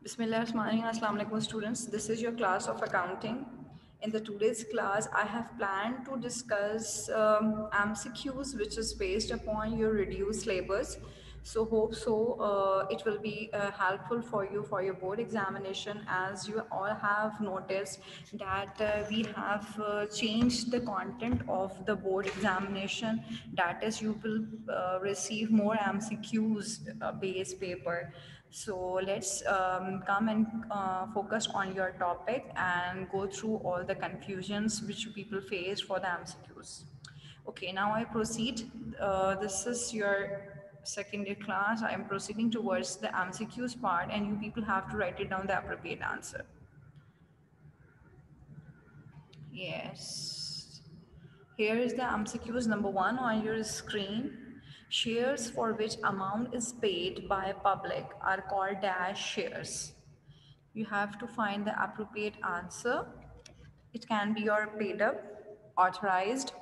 Bismillahirrahmanirrahim. Assalamu alaikum students. This is your class of accounting. In the today's class, I have planned to discuss MCQs, which is based upon your reduced syllabus. So hope so it will be helpful for you for your board examination. As you all have noticed that we have changed the content of the board examination. That is, you will receive more MCQs based paper. So let's come and focus on your topic and go through all the confusions which people face for the MCQs. Okay, now I proceed. This is your second year class. I am proceeding towards the MCQs part, and you people have to write it down the appropriate answer. Yes. Here is the MCQs number one on your screen. Shares for which amount is paid by public are called dash shares. You have to find the appropriate answer. It can be your paid up, authorized,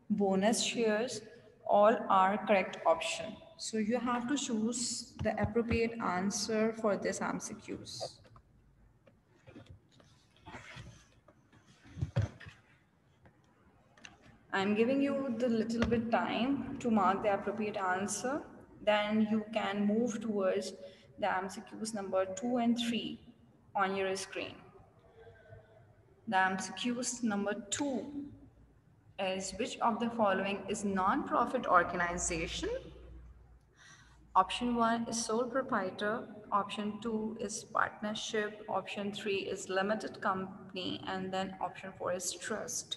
bonus shares, all are correct option. So you have to choose the appropriate answer for this MCQs. I'm giving you the little bit time to mark the appropriate answer. Then you can move towards the MCQs number 2 and 3 on your screen. The MCQs number 2 is which of the following is non-profit organization? Option 1 is sole proprietor, option 2 is partnership, option 3 is limited company, and then option 4 is trust.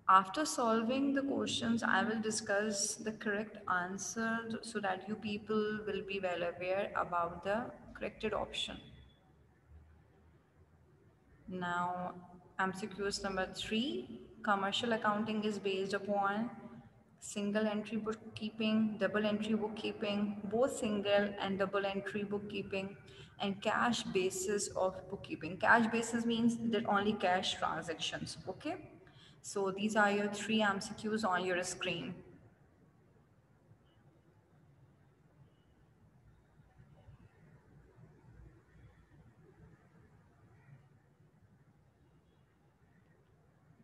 After solving the questions, I will discuss the correct answer so that you people will be well aware about the corrected option. Now, MCQs number 3, commercial accounting is based upon single entry bookkeeping, double entry bookkeeping, both single and double entry bookkeeping, and cash basis of bookkeeping. Cash basis means that only cash transactions, okay? So these are your 3 MCQs on your screen.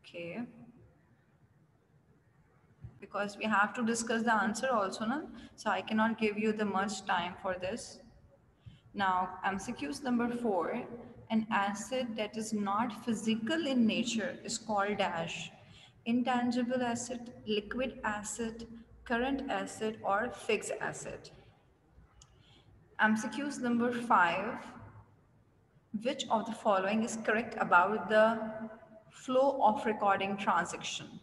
Okay. Because we have to discuss the answer also, no? So I cannot give you the much time for this. Now, MCQs number 4, an asset that is not physical in nature is called dash. Intangible asset, liquid asset, current asset, or fixed asset. MCQs number 5, which of the following is correct about the flow of recording transaction?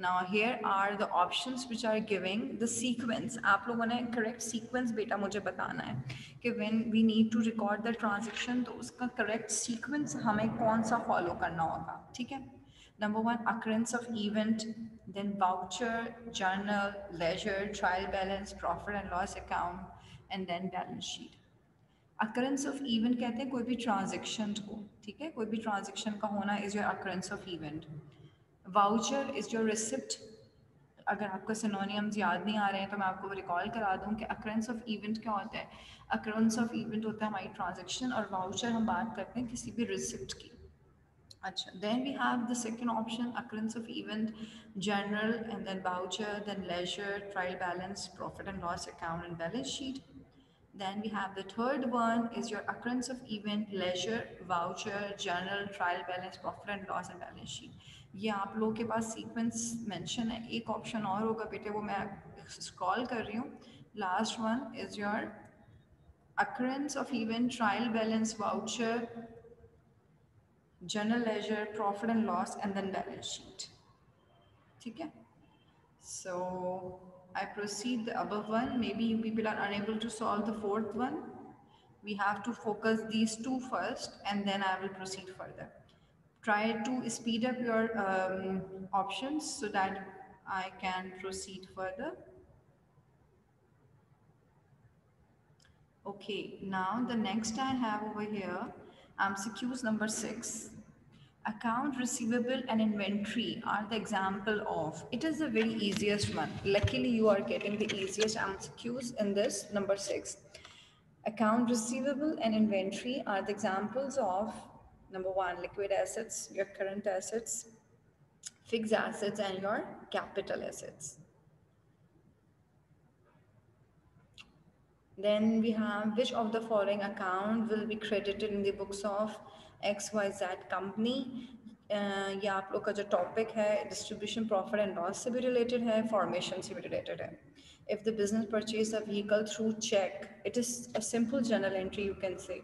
Now here are the options which are giving the sequence. आप लोगों ने correct sequence बेटा मुझे बताना है कि when we need to record the transaction तो उसका correct sequence हमें कौन सा follow करना होगा, ठीक है? Number 1, occurrence of event, then voucher, journal, ledger, trial balance, profit and loss account, and then balance sheet. Occurrence of event कहते हैं कोई भी ट्रांजेक्शन को, ठीक है? कोई भी ट्रांजेक्शन का होना is your occurrence of event. Voucher is your receipt. अगर आपको सिनोनियम्स याद नहीं आ रहे हैं तो मैं आपको रिकॉल करा दूं कि अकरेंस ऑफ इवेंट क्या होता है. अकरेंस ऑफ इवेंट होता है हमारी ट्रांजेक्शन, और वाउचर हम बात करते हैं किसी भी रिसिप्ट की. अच्छा, then we have the second option, occurrence of event, general, and then voucher, then leisure, trial balance, profit and loss account, and balance sheet. Then we have the third one is your occurrence of event, leisure, voucher, journal, trial balance, profit and loss, and balance sheet. ये आप लोगों के पास sequence mention है. एक option और होगा बेटे, वो मैं स्क्रॉल कर रही हूँ. Last one is your occurrence of event, trial balance, voucher, general ledger, profit and loss, and then balance sheet. ठीक है? So I proceed the above one. Maybe you people are unable to solve the fourth one. We have to focus these two first, and then I will proceed further. Try to speed up your options so that I can proceed further. Okay, now the next I have over here, MCQs number 6. Account receivable and inventory are the example of. It is the very easiest one. Luckily, you are getting the easiest MCQs in this number 6. Account receivable and inventory are the examples of number one, liquid assets, your current assets, fixed assets, and your capital assets. Then we have which of the following account will be credited in the books of XYZ company. ये आप लोग का जो topic है distribution profit and loss से भी related है, formation से भी रिलेटेड है. If the business purchase a vehicle through check, it is a simple journal entry, you can say.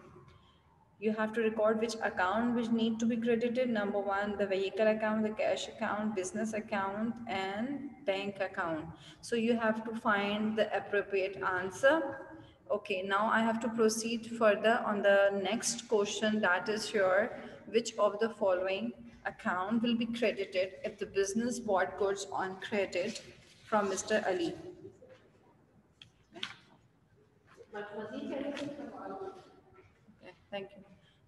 You have to record which account which need to be credited. Number one, the vehicle account, the cash account, business account, and bank account. So you have to find the appropriate answer. Okay, now I have to proceed further on the next question, that is your which of the following account will be credited if the business bought goods on credit from Mr. Ali. Okay, thank you.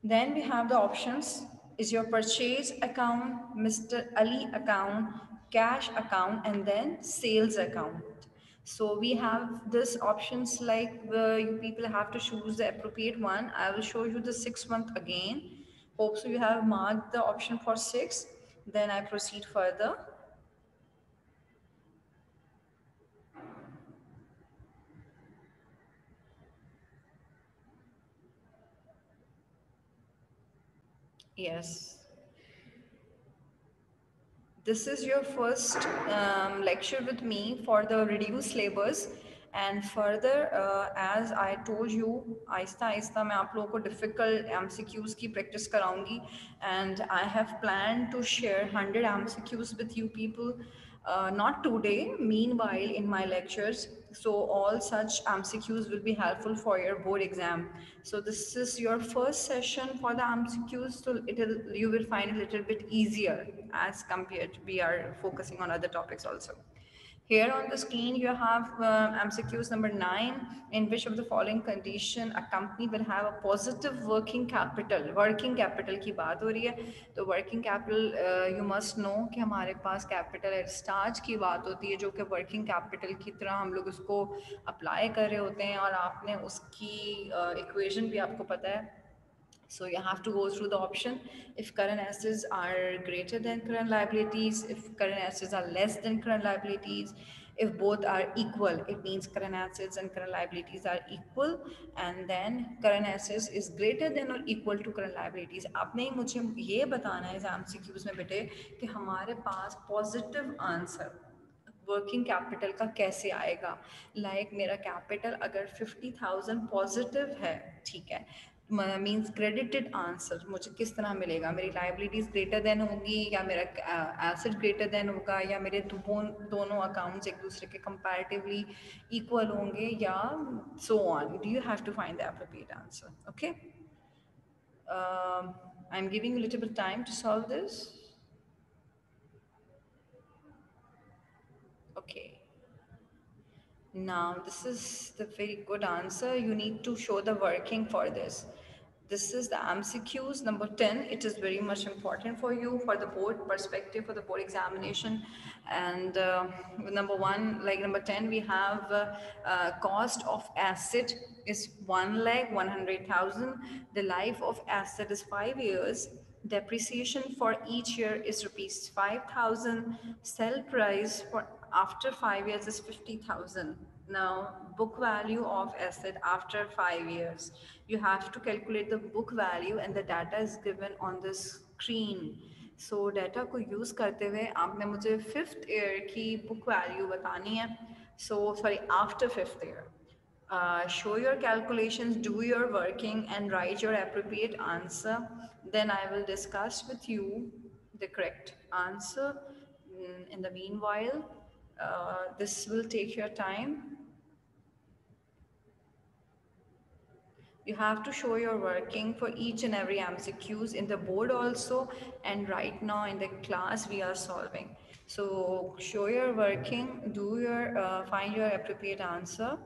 Then we have the options. Is your purchase account, Mr. Ali account, cash account, and then sales account. So we have this options like you people have to choose the appropriate one. I will show you the sixth one again. Hope so you have marked the option for six. Then I proceed further. Yes. This is your first lecture with me for the reduced syllabus, and further as I told you Aahista Aahista मैं आप लोगों को difficult MCQs की practice कराऊंगी, and I have planned to share 100 MCQs with you people, not today, meanwhile in my lectures. So all such MCQs will be helpful for your board exam. So this is your first session for the MCQs, so you will find it a little bit easier as compared to we are focusing on other topics also. Here on the screen you have MCQs number 9. In which of the following condition a company will have a positive working capital? Working capital की बात हो रही है, तो working capital you must know कि हमारे पास capital at start की बात होती है, जो कि working capital की तरह हम लोग उसको apply कर रहे होते हैं, और आपने उसकी equation भी आपको पता है. So you have to go through the option. If current assets are greater than current liabilities, if current assets are less than current liabilities, if both are equal, it means current assets and current liabilities are equal, and then current assets is greater than or equal to current liabilities. आपने ही मुझे ये बताना है MCQs में बेटे कि हमारे पास positive answer working capital का कैसे आएगा. लाइक मेरा कैपिटल अगर 50,000 पॉजिटिव है, ठीक है, मीन्स क्रेडिटेड आंसर मुझे किस तरह मिलेगा? मेरी लाइबिलिटीज़ ग्रेटर देन होगी, या मेरा एसेट ग्रेटर देन होगा, या मेरे दोनों अकाउंट्स एक दूसरे के कंपैरेटिवली इक्वल होंगे, या so on. Do you have to find the appropriate answer. Okay, I am giving little bit time to solve this. Okay. Now, this is the very good answer. You need to show the working for this. This is the MCQs number 10. It is very much important for you for the board perspective, for the board examination. And number one, like number 10, we have cost of asset is 1,100,000. The life of asset is 5 years. Depreciation for each year is rupees 5,000. Sell price for after 5 years is 50,000. Now, book value of asset after 5 years. You have to calculate the book value, and the data is given on the screen. So data को use करते हुए आपने मुझे 5th year की book value बतानी है. So sorry, after 5th year. Show your calculations, do your working, and write your appropriate answer. Then I will discuss with you the correct answer. In the meanwhile, this will take your time. You have to show your working for each and every MCQs in the board also, and right now in the class we are solving. So show your working, do your find your appropriate answer.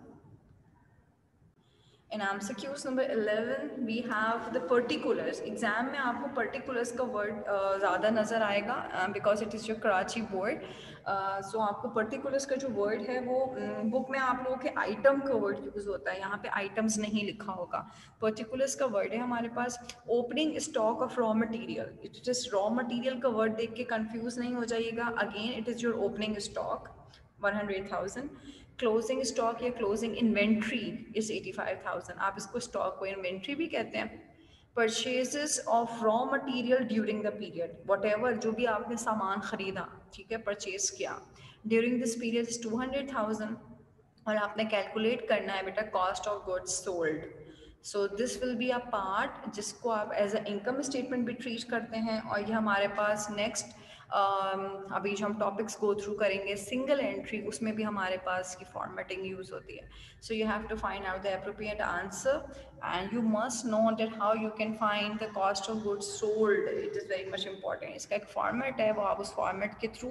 In MCQs number 11 we have the particulars. Exam में आपको particulars का word ज़्यादा नज़र आएगा because it is your Karachi board. So आपको particulars का जो word है वो book में आप लोगों के item का word यूज़ होता है, यहाँ पे items नहीं लिखा होगा. Particulars का word है हमारे पास opening stock of raw material. It is raw material का word देख के confuse नहीं हो जाइएगा. Again it is your opening stock 100,000. Closing stock या क्लोजिंग इन्वेंट्री इज 85,000. आप इसको स्टॉक को इन्वेंट्री भी कहते हैं. Purchases of raw material during the period, what ever जो भी आपने सामान खरीदा, ठीक है, परचेज किया ड्यूरिंग दिस पीरियड इज 200,000. और आपने कैलकुलेट करना है बेटा cost of goods sold. So this will be a part जिसको आप एज अ इनकम स्टेटमेंट भी ट्रीट करते हैं. और ये हमारे पास नेक्स्ट अभी जो हम टॉपिक्स गो थ्रू करेंगे सिंगल एंट्री, उसमें भी हमारे पास की फॉर्मेटिंग यूज़ होती है. So you have to find out the appropriate answer and you must know that how you can find the cost of goods sold. It is very much important. इसका एक format है, वो आप उस format के through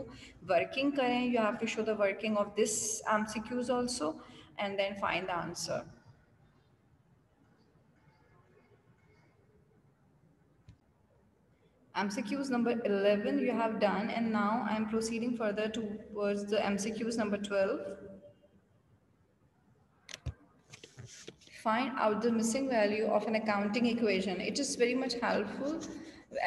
working करें. You have to show the working of this MCQs also and then find the answer. MCQs number 11 you have done, and now I am proceeding further towards the MCQs number 12. Find out the missing value of an accounting equation. It is very much helpful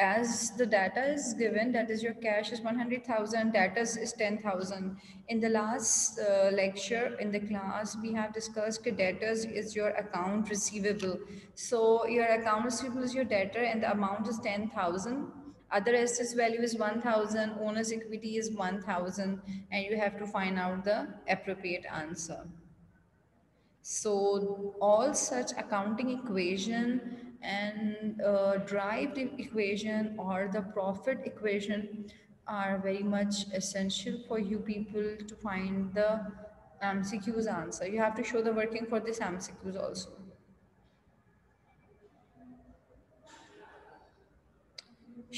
as the data is given, that is your cash is 100,000, data is 10,000. In the last lecture in the class, we have discussed that debtors is your account receivable. So your account receivable is your debtor and the amount is 10,000. Other assets value is 1,000, owner's equity is 1,000, and you have to find out the appropriate answer. So all such accounting equation and derived equation or the profit equation are very much essential for you people to find the MCQ's answer. You have to show the working for this MCQs also.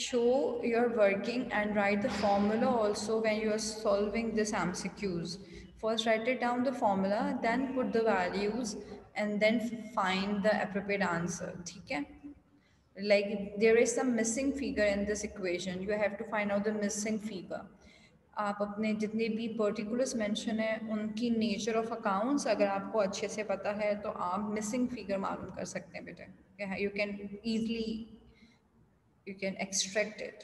Show your working and write the formula also when you are solving this MCQs. First write it down the formula, then put the values and then find the appropriate answer. Okay? Like there is some missing figure in this equation, you have to find out the missing figure. आप अपने जितने भी particulars mention है उनकी nature of accounts अगर आपको अच्छे से पता है तो आप मिसिंग फिगर मालूम कर सकते हैं बेटा. You can easily you can extract it.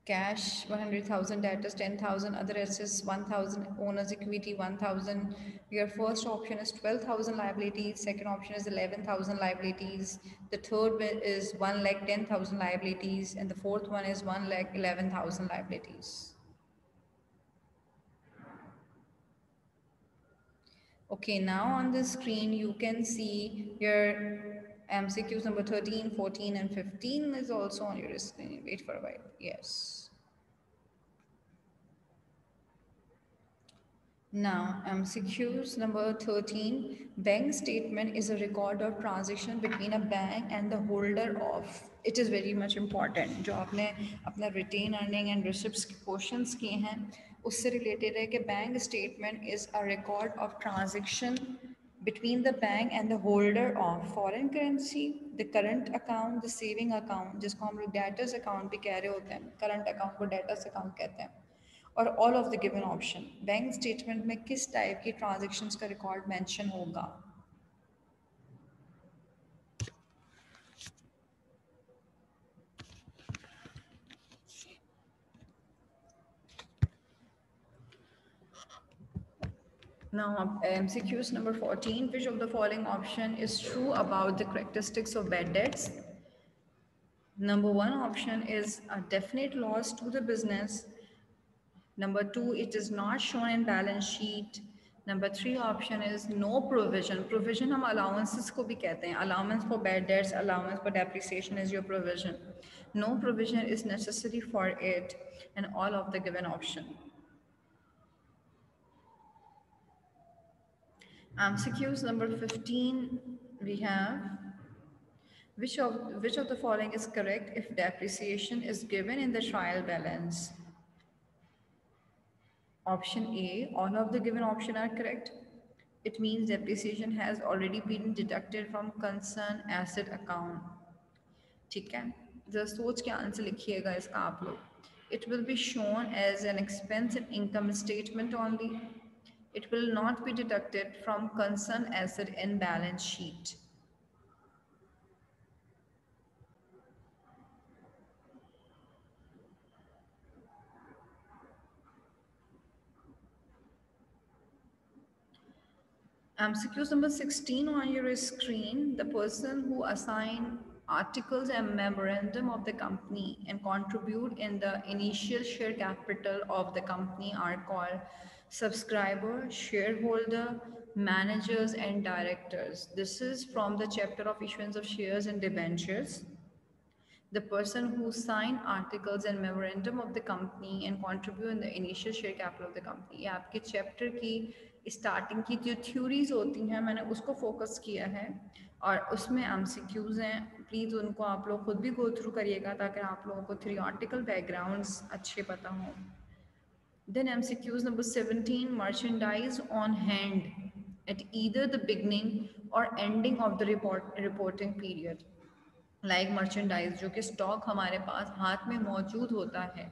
Cash 100,000, debtors 10,000, other assets 1,000, owner's equity 1,000. Your first option is 12,000 liabilities, second option is 11,000 liabilities, the third is 1,10,000 liabilities, and the fourth one is 1,11,000 liabilities. Okay, now on the screen you can see your MCQs number 13, 14 and 15 is also on your screen. Wait for a while. Yes. Now MCQs number 13, bank statement is a record of transaction between a bank and the holder of. It is very much important. जो आपने अपना retain earning and receipts portions किए हैं उससे related है कि bank statement is a record of transaction between the bank and the holder of foreign currency, the current account, the saving account, जिसको हम लोग debtors account भी कह रहे होते हैं, current account को debtors account कहते हैं, और all of the given option. Bank statement में किस टाइप की ट्रांजेक्शन्स का रिकॉर्ड मेंशन होगा. Now, MCQs number 14, which of the following option is true about the characteristics of bad debts? Number one option is a definite loss to the business. Number two, it is not shown in balance sheet. Number three option is no provision. Provision हम allowances को भी कहते हैं. Allowance for bad debts, allowance for depreciation is your provision. No provision is necessary for it, and all of the given option. MCQs number 15, we have which of the following is correct if depreciation is given in the trial balance? Option A, all of the given option are correct. It means depreciation has already been deducted from concerned asset account. ठीक है, जरा सोच के answer लिखिएगा इसका आप लोग. It will be shown as an expense in income statement only. It will not be deducted from concerned asset in balance sheet. MCQ number 16 on your screen. The person who assign articles and memorandum of the company and contribute in the initial share capital of the company are called subscriber, shareholder, managers and directors. This is from the chapter of issuance of shares and debentures. The person who sign articles and memorandum of the company and contribute in the initial share capital of the company. ये आपके chapter की starting की जो theories होती हैं मैंने उसको focus किया है और उसमें एमसीक्यूज हैं. प्लीज़ उनको आप लोग खुद भी गो थ्रू करिएगा ताकि आप लोगों को थ्योरेटिकल बैकग्राउंड्स अच्छे पता हों. Then MCQs number 17, merchandise on hand at either the beginning or ending of the reporting period. Like merchandise जो कि स्टॉक हमारे पास हाथ में मौजूद होता है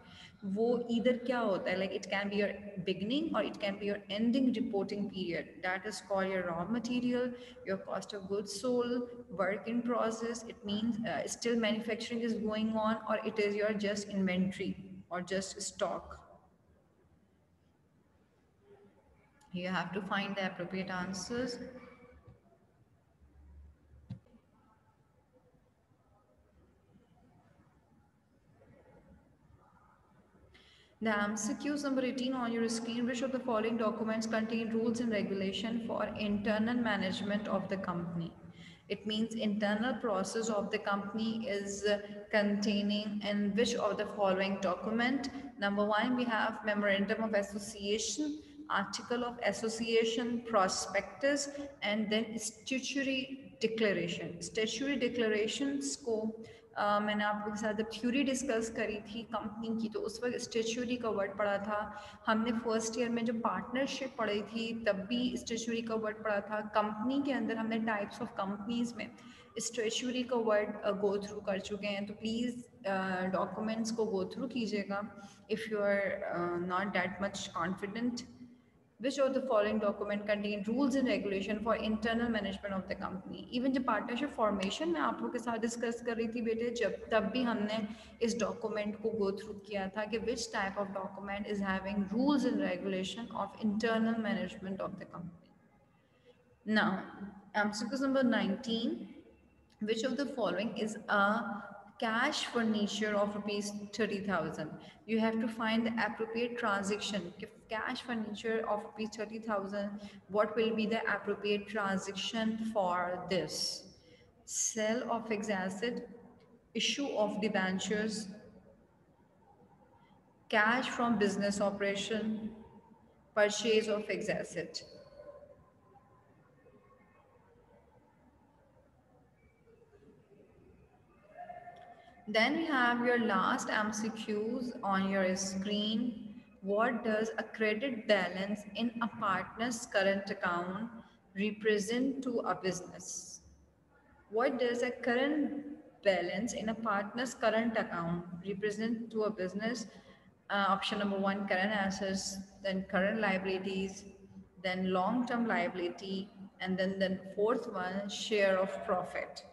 वो इधर क्या होता है like it can be your beginning और it can be your ending reporting period. That is called your raw material, your cost of goods sold, work in process. It means still manufacturing is going on और it is your just inventory और just stock. You have to find the appropriate answers. The MCQs number 18 on your screen. Which of the following documents contain rules and regulation for internal management of the company? It means internal process of the company is containing in which of the following document? Number one, we have memorandum of association, article of association, prospectus, and then statutory declaration. Statutory declarations को मैंने आप लोगों के साथ जब theory discuss करी थी company की तो उस वक्त स्टेचुरी का वर्ड पढ़ा था. हमने फर्स्ट ईयर में जब पार्टनरशिप पढ़ी थी तब भी स्टेचुरी का वर्ड पढ़ा था. कंपनी के अंदर हमने टाइप्स ऑफ कंपनीज में स्टेचुरी का वर्ड गो थ्रू कर चुके हैं. तो प्लीज़ डॉक्यूमेंट्स को गो थ्रू कीजिएगा if you are not that much confident. Which of the following document contain rules and regulation for internal management of the company? Even जब partnership formation में आप लोग के साथ डिस्कस कर रही थी बेटे जब तब भी हमने इस डॉक्यूमेंट को गो थ्रू किया था कि which type of document is having rules and regulation of internal management of the company. Now, MCQ number 19. Which of the following is a cash furniture of rupees 30,000? You have to find the appropriate transaction. If cash furniture of rupees 30,000, what will be the appropriate transaction for this? Sale of fixed asset, issue of debentures, cash from business operation, purchase of fixed asset. Then we have your last MCQs on your screen. What does a credit balance in a partner's current account represent to a business? What does a current balance in a partner's current account represent to a business? Option number one, current assets, then current liabilities, then long-term liability, and then the fourth one, share of profit.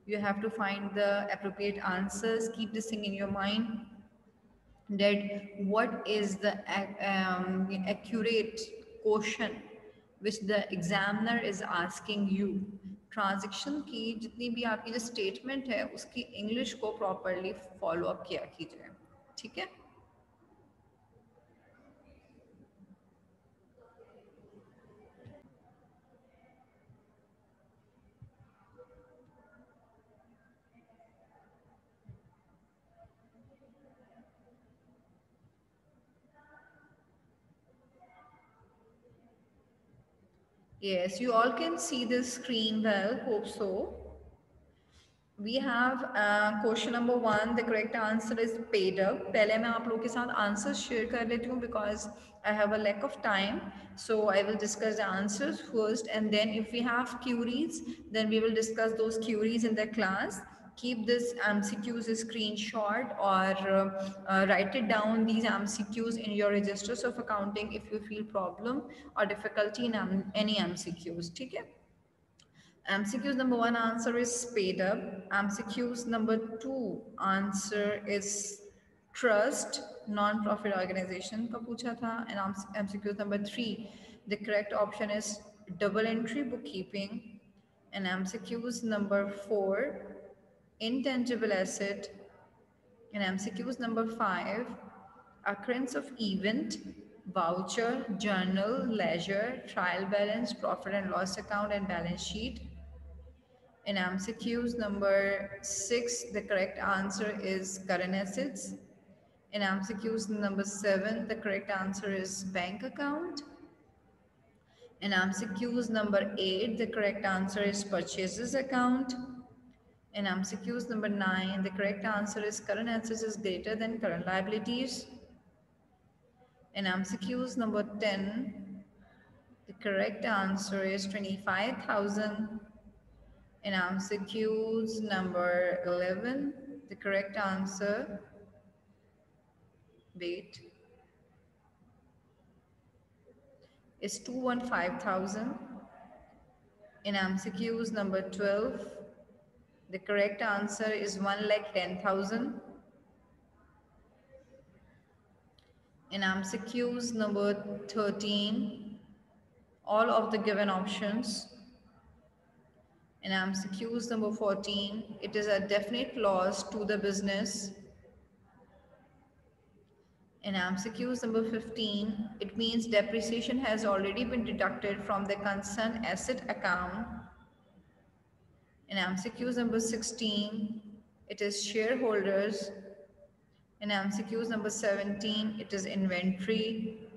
You have to find the appropriate answers. Keep this thing in your mind that what is the accurate question which the examiner is asking you. Transaction की जितनी भी आपकी जो statement है उसकी English को properly follow up किया कीजिए. ठीक है. Yes, you all can see the screen well, hope so. We have question number 1. The correct answer is paid up. पहले मैं आप लोगों के साथ answers share कर लेती हूँ because I have a lack of time. So I will discuss the answers first, and then if we have queries, then we will discuss those queries in the class. Keep this MCQs screenshot or write it down, these MCQs, in your registers of accounting if you feel problem or difficulty in any MCQs. ठीक है? MCQs number 1 answer is paid up. MCQs number 2 answer is trust, non-profit organization का पूछा था. And MCQs number 3, the correct option is double entry bookkeeping. And MCQs number 4, intangible asset. And MCQs number 5, occurrence of event, voucher, journal, ledger, trial balance, profit and loss account, and balance sheet. In MCQs number 6, the correct answer is current assets. In MCQs number 7, the correct answer is bank account. In MCQs number 8, the correct answer is purchases account. In MCQs number 9, the correct answer is current assets is greater than current liabilities. In MCQs number 10, the correct answer is 25,000. In MCQs number 11, the correct answer, is 215,000. In MCQs number 12, the correct answer is 1,10,000. In MCQs number 13, all of the given options. In MCQs number 14, it is a definite loss to the business. In MCQs number 15, it means depreciation has already been deducted from the concerned asset account. In MCQs number 16, it is shareholders. In MCQs number 17, it is inventory.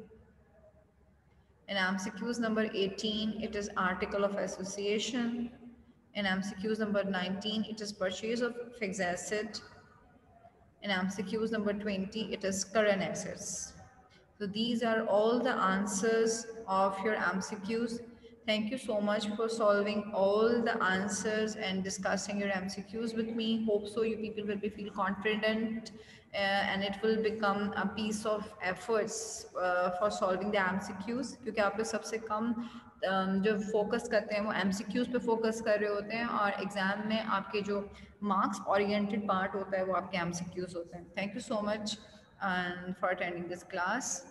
In MCQs number 18, it is article of association. In MCQs number 19, it is purchase of fixed asset. In MCQs number 20, it is current assets. So these are all the answers of your MCQs. Thank you so much for solving all the answers and discussing your MCQs with me. Hope so you people will be feel confident and it will become a piece of efforts for solving the MCQs. क्योंकि आप लोग सबसे कम जो focus करते हैं वो MCQs पे focus कर रहे होते हैं और एग्जाम में आपके जो मार्क्स ओरिएंटेड पार्ट होता है वो आपके MCQs होते हैं. Thank you so much and for attending this class.